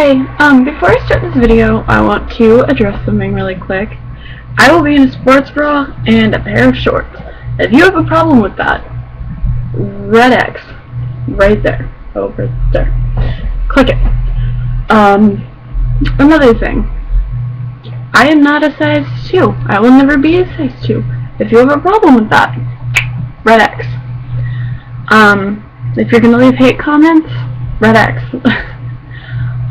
Hi, before I start this video, I want to address something really quick. I will be in a sports bra and a pair of shorts. If you have a problem with that, red X, right there, over there. Click it. Another thing. I am not a size 2. I will never be a size 2. If you have a problem with that, red X. If you're gonna leave hate comments, red X.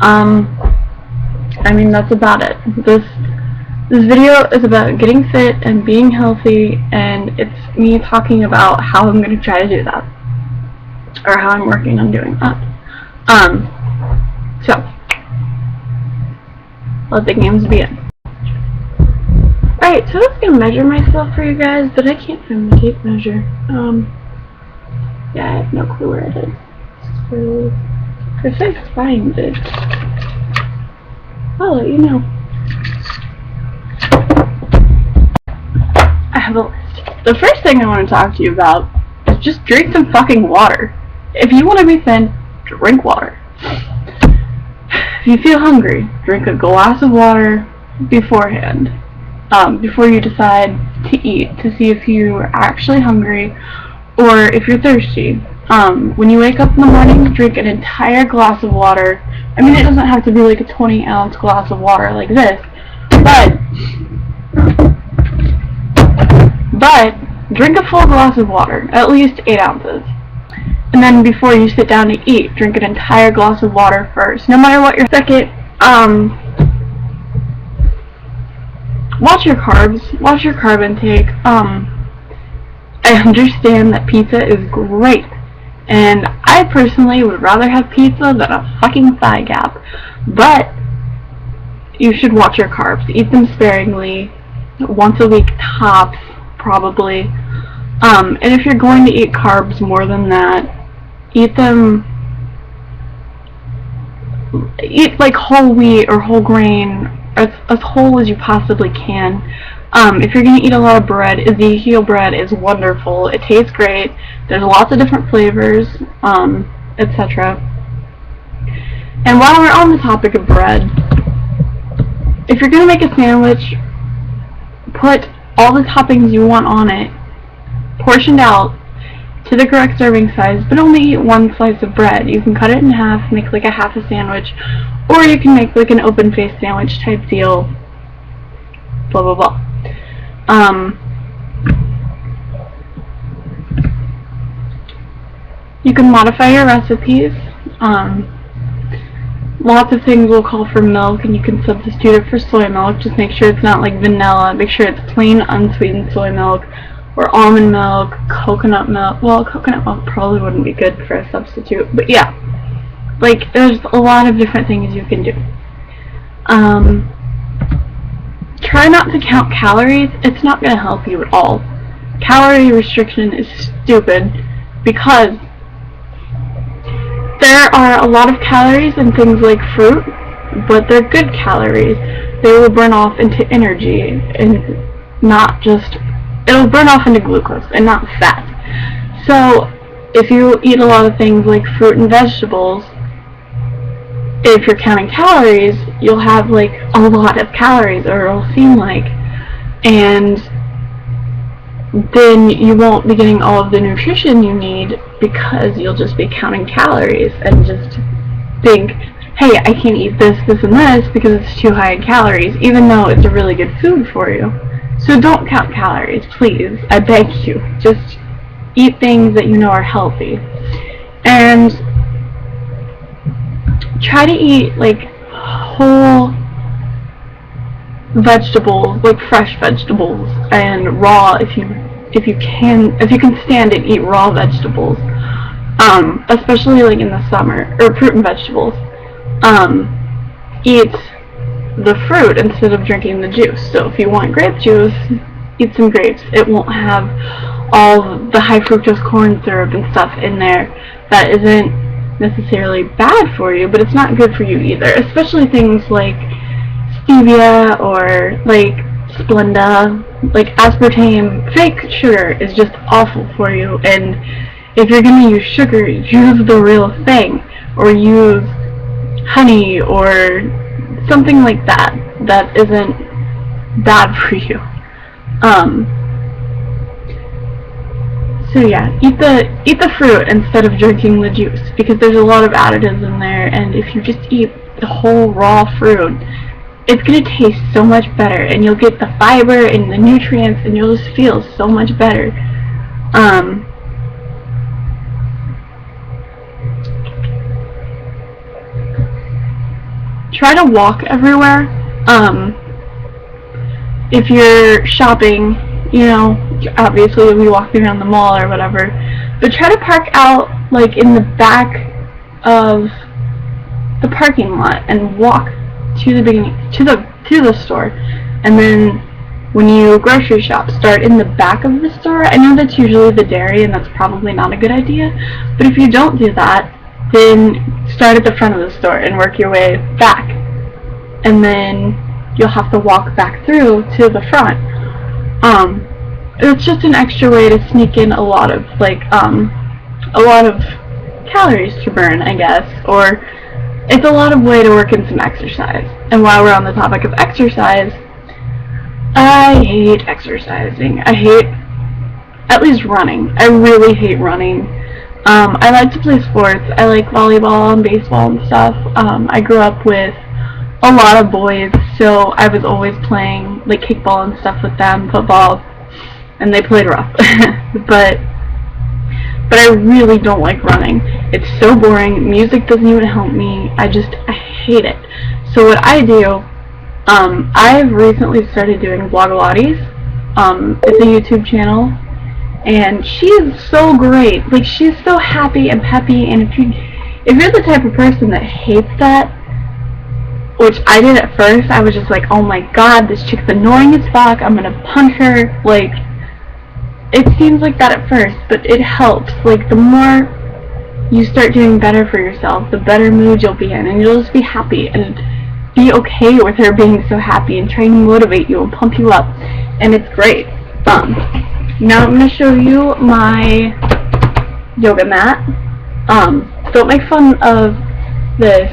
I mean, that's about it. This video is about getting fit and being healthy, and it's me talking about how I'm going to try to do that, or how I'm working on doing that. So let the games begin. Alright, so I was going to measure myself for you guys, but I can't find my tape measure. Yeah, I have no clue where it is. So if I find it, I'll let you know. I have a list. The first thing I want to talk to you about is just drink some fucking water. If you want to be thin, drink water. If you feel hungry, drink a glass of water beforehand, before you decide to eat, to see if you're actually hungry or if you're thirsty. When you wake up in the morning, drink an entire glass of water. I mean, it doesn't have to be like a 20-ounce glass of water like this, but drink a full glass of water, at least 8 ounces. And then before you sit down to eat, drink an entire glass of water first. No matter what your second, watch your carbs, watch your carb intake. I understand that pizza is great, and I personally would rather have pizza than a fucking thigh gap, but you should watch your carbs. Eat them sparingly, once a week tops, probably. And if you're going to eat carbs more than that, eat like whole wheat or whole grain, as whole as you possibly can. If you're going to eat a lot of bread, Ezekiel bread is wonderful. It tastes great. There's lots of different flavors, etc. And while we're on the topic of bread, if you're going to make a sandwich, put all the toppings you want on it, portioned out to the correct serving size, but only eat one slice of bread. You can cut it in half, make like a half a sandwich, or you can make like an open-faced sandwich type deal, blah blah blah. You can modify your recipes. Lots of things will call for milk, and you can substitute it for soy milk. Just make sure it's not like vanilla. Make sure it's plain unsweetened soy milk, or almond milk, coconut milk. Well, coconut milk probably wouldn't be good for a substitute, but yeah, like there's a lot of different things you can do. Try not to count calories. It's not going to help you at all. Calorie restriction is stupid, because there are a lot of calories in things like fruit, but they're good calories. They will burn off into energy, and not just, it'll burn off into glucose and not fat. So if you eat a lot of things like fruit and vegetables, if you're counting calories, you'll have like a lot of calories, or it'll seem like, and then you won't be getting all of the nutrition you need, because you'll just be counting calories and just think, hey, I can't eat this, this, and this because it's too high in calories, even though it's a really good food for you. So don't count calories, please. I beg you. Just eat things that you know are healthy. And try to eat like whole vegetables, like fresh vegetables, and raw if you can stand it, eat raw vegetables. Especially like in the summer, or fruit and vegetables. Eat the fruit instead of drinking the juice. So if you want grape juice, eat some grapes. It won't have all the high fructose corn syrup and stuff in there that isn't necessarily bad for you, but it's not good for you either, especially things like stevia or like Splenda. Like aspartame, fake sugar is just awful for you, and if you're going to use sugar, use the real thing, or use honey or something like that that isn't bad for you. So yeah, eat the fruit instead of drinking the juice, because there's a lot of additives in there, and if you just eat the whole raw fruit, it's going to taste so much better, and you'll get the fiber and the nutrients, and you'll just feel so much better. Try to walk everywhere. If you're shopping, you know, obviously you'll be walking around the mall or whatever, but try to park out like in the back of the parking lot and walk to the beginning, to the store, and then when you grocery shop, start in the back of the store. I know that's usually the dairy, and that's probably not a good idea, but if you don't do that, then start at the front of the store and work your way back, and then you'll have to walk back through to the front. It's just an extra way to sneak in a lot of calories to burn, I guess, or it's a lot of way to work in some exercise. And while we're on the topic of exercise, I hate exercising. I hate, at least running. I really hate running. I like to play sports. I like volleyball and baseball and stuff. I grew up with a lot of boys, so I was always playing like kickball and stuff with them, football, and they played rough. but I really don't like running. It's so boring. Music doesn't even help me. I hate it. So what I do, I've recently started doing Blogilates. It's a YouTube channel, and she is so great. Like, she's so happy and peppy, and if you're the type of person that hates that, which I did at first, I was just like, oh my god, this chick's annoying as fuck, I'm gonna punch her. Like, it seems like that at first, but it helps. Like, the more you start doing better for yourself, the better mood you'll be in, and you'll just be happy and be okay with her being so happy and trying to motivate you and pump you up, and it's great. Now I'm gonna show you my yoga mat. Don't make fun of this.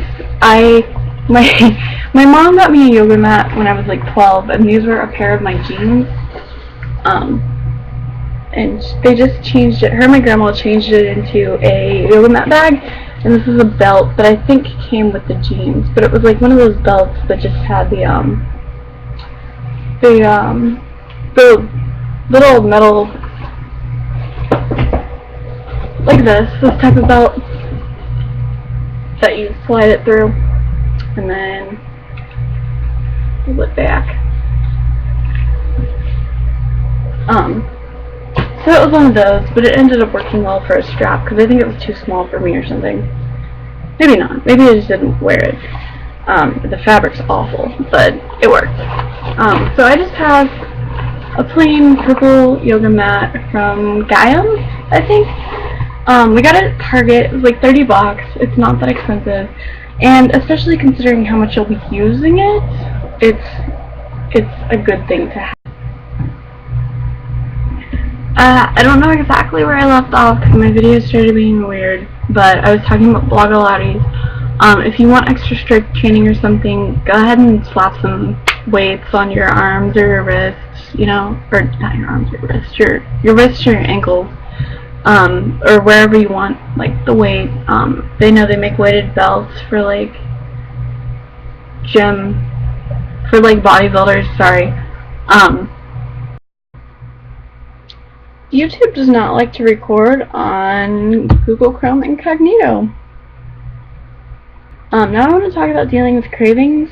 My mom got me a yoga mat when I was like 12, and these were a pair of my jeans. And they just changed it. Her and my grandma changed it into a yoga mat bag, and this is a belt that I think came with the jeans, but it was like one of those belts that just had the little metal, like this type of belt that you slide it through, and then pull it back. So it was one of those, but it ended up working well for a strap, because I think it was too small for me or something. Maybe not. Maybe I just didn't wear it. The fabric's awful, but it worked. So I just have a plain purple yoga mat from Gaiam, I think. We got it at Target. It was like $30. It's not that expensive. And especially considering how much you'll be using it, it's a good thing to have. I don't know exactly where I left off because my video started being weird, but I was talking about Blogilates. If you want extra strength training or something, go ahead and slap some weights on your arms or your wrists, you know, or not your arms or your wrists, your wrists or your ankles, or wherever you want, like, the weight. They know they make weighted belts for, like, bodybuilders, sorry. YouTube does not like to record on Google Chrome Incognito. Now I want to talk about dealing with cravings.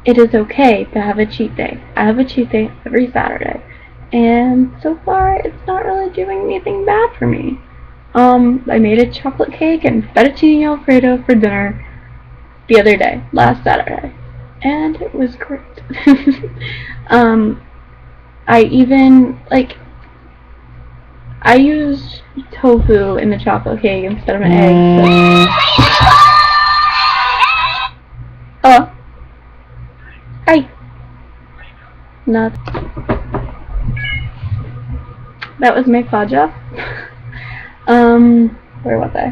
It is okay to have a cheat day. I have a cheat day every Saturday, and so far it's not really doing anything bad for me. I made a chocolate cake and fettuccine alfredo for dinner the other day, last Saturday, and it was great. I even, like, I used tofu in the chocolate cake instead of an egg. Oh. Hi. Nuts. That was my faja. Where was I?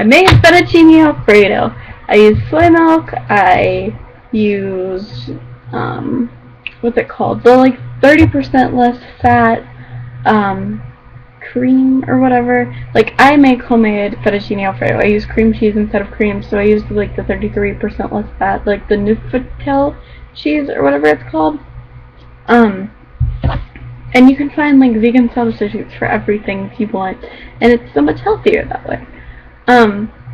I make fettuccine Alfredo. I use soy milk. I use what's it called? The like 30% less fat cream or whatever. Like I make homemade fettuccine Alfredo. I use cream cheese instead of cream, so I use like the 33% less fat, like the Neuchâtel cheese or whatever it's called. And you can find like vegan substitutes for everything if you want, and it's so much healthier that way.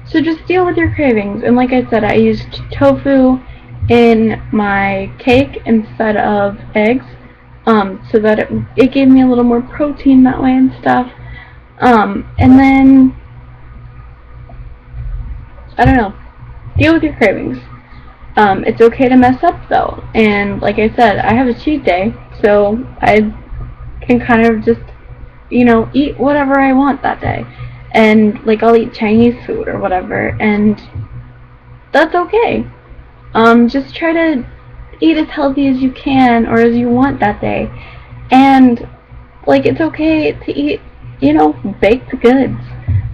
So just deal with your cravings. And like I said, I used tofu in my cake instead of eggs, so that it gave me a little more protein that way and stuff. And then, I don't know, deal with your cravings. It's okay to mess up though, and like I said, I have a cheat day, so I can kind of just, you know, eat whatever I want that day. And like I'll eat Chinese food or whatever, and that's okay. Just try to eat as healthy as you can or as you want that day. And like it's okay to eat, you know, baked goods.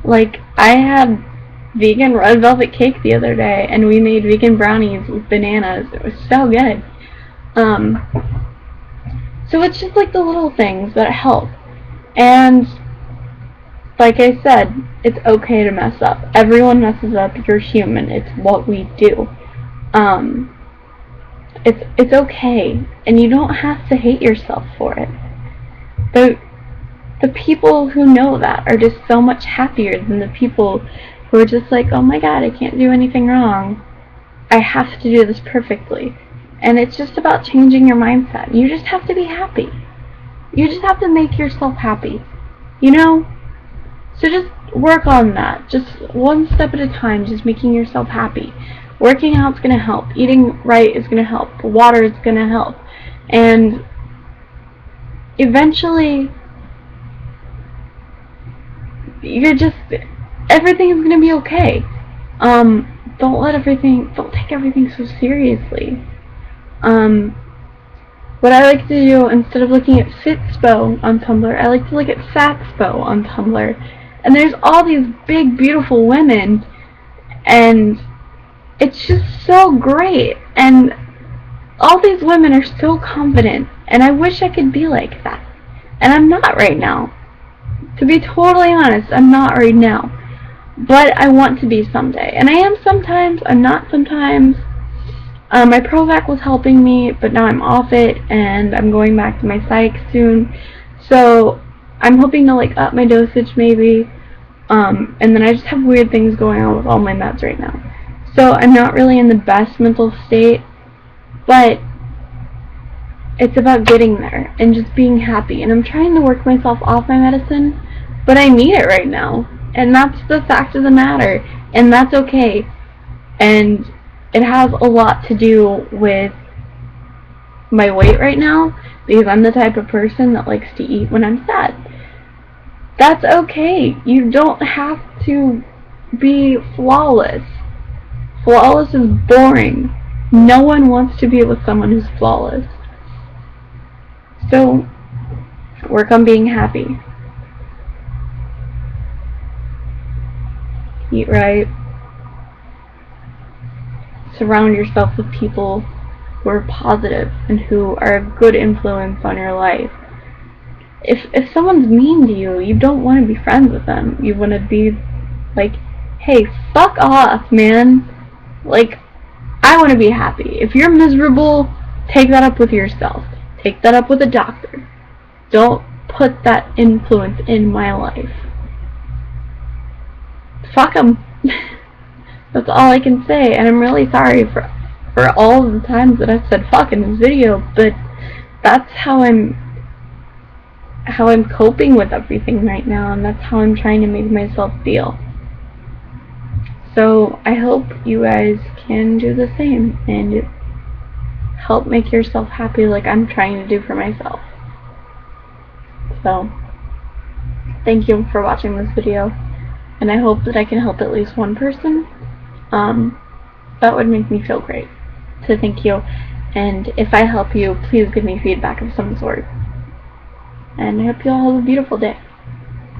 Like I had vegan red velvet cake the other day, and we made vegan brownies with bananas. It was so good. So it's just like the little things that help. And like I said, it's okay to mess up. Everyone messes up. You're human. It's what we do. It's okay, and you don't have to hate yourself for it. The people who know that are just so much happier than the people who are just like, oh my god, I can't do anything wrong. I have to do this perfectly. And it's just about changing your mindset. You just have to be happy. You just have to make yourself happy. You know? So just work on that. Just one step at a time, just making yourself happy. Working out's going to help. Eating right is going to help. Water is going to help. And eventually, everything is going to be okay. Don't take everything so seriously. What I like to do, instead of looking at Fitspo on Tumblr, I like to look at Fatspo on Tumblr. And there's all these big, beautiful women, and it's just so great. And all these women are so confident, and I wish I could be like that. And I'm not right now. To be totally honest, I'm not right now. But I want to be someday. And I am sometimes, I'm not sometimes. My Prozac was helping me, but now I'm off it, and I'm going back to my psych soon. So I'm hoping to like up my dosage maybe. And then I just have weird things going on with all my meds right now. So I'm not really in the best mental state, but it's about getting there and just being happy. And I'm trying to work myself off my medicine, but I need it right now. And that's the fact of the matter. And that's okay. And it has a lot to do with my weight right now, because I'm the type of person that likes to eat when I'm sad. That's okay. You don't have to be flawless. Flawless is boring. No one wants to be with someone who's flawless. So, work on being happy. Eat right. Surround yourself with people who are positive and who are a good influence on your life. If someone's mean to you, you don't want to be friends with them. You want to be like, hey, fuck off, man. Like, I want to be happy. If you're miserable, take that up with yourself. Take that up with a doctor. Don't put that influence in my life. Fuck them. That's all I can say, and I'm really sorry for all of the times that I've said fuck in this video, but that's how I'm coping with everything right now, and that's how I'm trying to make myself feel. So I hope you guys can do the same and help make yourself happy like I'm trying to do for myself. So thank you for watching this video, and I hope that I can help at least one person. That would make me feel great. So thank you, and if I help you, please give me feedback of some sort. And I hope you all have a beautiful day.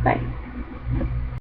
Bye.